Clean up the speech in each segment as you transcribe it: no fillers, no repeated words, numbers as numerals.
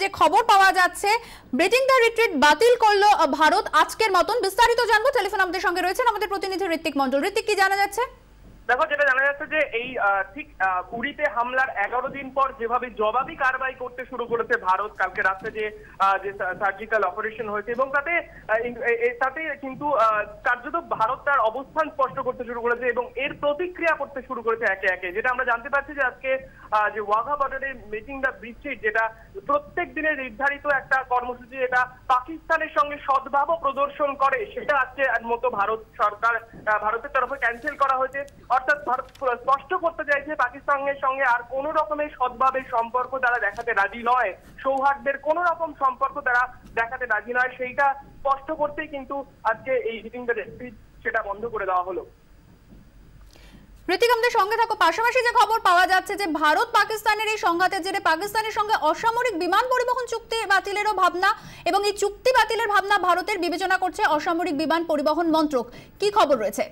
যে খবর পাওয়া যাচ্ছে ব্রিজিং দ্য রিট্রিট বাতিল করলো ভারত আজকের মতন। বিস্তারিত জানবো, টেলিফোন আমাদের সঙ্গে রয়েছেন আমাদের প্রতিনিধি ঋত্বিক মন্ডল। ঋত্বিক, কি জানা যাচ্ছে? দেখো, যেটা জানা যাচ্ছে যে এই ঠিক উড়িতে হামলার 11 দিন পর যেভাবে জবাবি কারবাই করতে শুরু করেছে ভারত, কালকে রাতে যে সার্জিক্যাল অপারেশন হয়েছে এবং তাতে কিন্তু কার্যত ভারত তার অবস্থান স্পষ্ট করতে শুরু করেছে এবং এর প্রতিক্রিয়া করতে শুরু করেছে একে একে। যেটা আমরা জানতে পারছি যে আজকে যে ওয়াঘা বর্ডারে ব্রিজিং দ্য রিট্রিট, যেটা প্রত্যেক দিনের নির্ধারিত একটা কর্মসূচি, এটা পাকিস্তানের সঙ্গে সদ্ভাব প্রদর্শন করে, সেটা আজকে মতো ভারতের তরফে ক্যান্সেল করা হয়েছে। অর্থাৎ ভারত স্পষ্ট করতে চাইছে পাকিস্তানের সঙ্গে আর কোন রকমের সদ্ভাবের সম্পর্ক তারা দেখাতে রাজি নয়, সৌহার্দ্যের কোন রকম সম্পর্ক তারা দেখাতে রাজি নয়, সেইটা স্পষ্ট করতেই কিন্তু আজকে এই ব্রিজিং দ্য রিট্রিট সেটা বন্ধ করে দেওয়া হলো। ঋতিক, আমাদের সঙ্গে থাকো। পাশাপাশি যে খবর পাওয়া যাচ্ছে যে ভারত পাকিস্তানের এই সংঘাতের জেরে পাকিস্তানের সঙ্গে অসামরিক বিমান পরিবহন চুক্তি বাতিলেরও ভাবনা এবং এই চুক্তি বাতিলের ভাবনা ভারতের বিবেচনা করছে অসামরিক বিমান পরিবহন মন্ত্রক। কি খবর রয়েছে?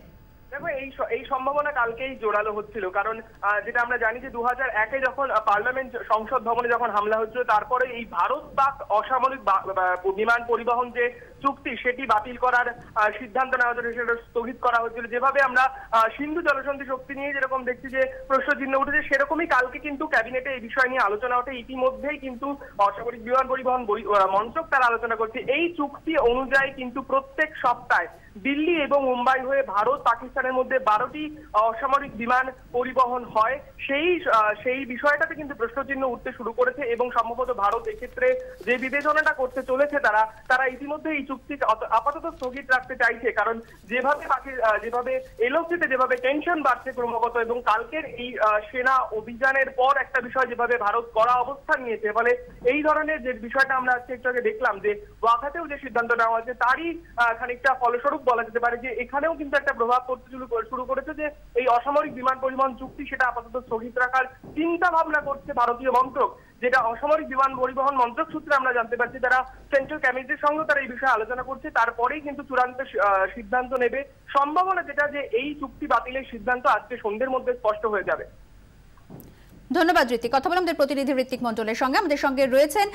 দেখো, এই সম্ভাবনা কালকেই জোরালো হচ্ছিল, কারণ যেটা আমরা জানি যে 2001-এ যখন পার্লামেন্ট সংসদ ভবনে যখন হামলা হচ্ছিল, তারপরে এই ভারত পাক অসামরিক বিমান পরিবহন যে চুক্তি সেটি বাতিল করার সিদ্ধান্ত নেওয়া হয়েছিল, সেটা স্থগিত করা হয়েছিল। যেভাবে আমরা সিন্ধু জলসন্ধি চুক্তি নিয়ে যেরকম দেখছি যে প্রশ্নচিহ্ন উঠেছে, সেরকমই কালকে কিন্তু ক্যাবিনেটে এই বিষয় নিয়ে আলোচনা ওঠে। ইতিমধ্যেই কিন্তু অসামরিক বিমান পরিবহন মন্ত্রক তারা আলোচনা করছে। এই চুক্তি অনুযায়ী কিন্তু প্রত্যেক সপ্তাহে দিল্লি এবং মুম্বাই হয়ে ভারত পাকিস্তানের মধ্যে 12টি অসামরিক বিমান পরিবহন হয়। সেই বিষয়টাতে কিন্তু প্রশ্নচিহ্ন উঠতে শুরু করেছে এবং সম্ভবত ভারত এক্ষেত্রে যে বিবেচনাটা করতে চলেছে, তারা ইতিমধ্যে এই চুক্তি আপাতত স্থগিত রাখতে চাইছে। কারণ যেভাবে এলওসিতে যেভাবে টেনশন বাড়ছে ক্রমাগত এবং কালকের এই সেনা অভিযানের পর একটা বিষয় যেভাবে ভারত কড়া অবস্থান নিয়েছে, ফলে এই ধরনের যে বিষয়টা আমরা আজকে একটু আগে দেখলাম যে ওয়াঘাতেও যে সিদ্ধান্ত নেওয়া হয়েছে, তারই খানিকটা ফলস্বরূপ বলা যেতে পারে যে এখানেও কিন্তু একটা প্রভাব পড়তে শুরু করেছে যে এই অসামরিক বিমান পরিবহন চুক্তি সেটা আপাতত স্থগিত রাখার চিন্তা ভাবনা করছে ভারতীয় মন্ত্রক। যেটা অসামরিক বিমান পরিবহন মন্ত্রক সূত্রে আমরা জানতে পারছি, তারা সেন্ট্রাল ক্যাবিনেটের সঙ্গে তারা এই বিষয়ে আলোচনা করছে, তারপরেই কিন্তু চূড়ান্ত সিদ্ধান্ত নেবে। সম্ভাবনা যেটা যে এই চুক্তি বাতিলের সিদ্ধান্ত আজকে সন্ধ্যের মধ্যে স্পষ্ট হয়ে যাবে। ধন্যবাদ ঋত্বিক। কথা বললাম আমাদের প্রতিনিধি ঋত্বিক মন্ডলের সঙ্গে। আমাদের সঙ্গে রয়েছেন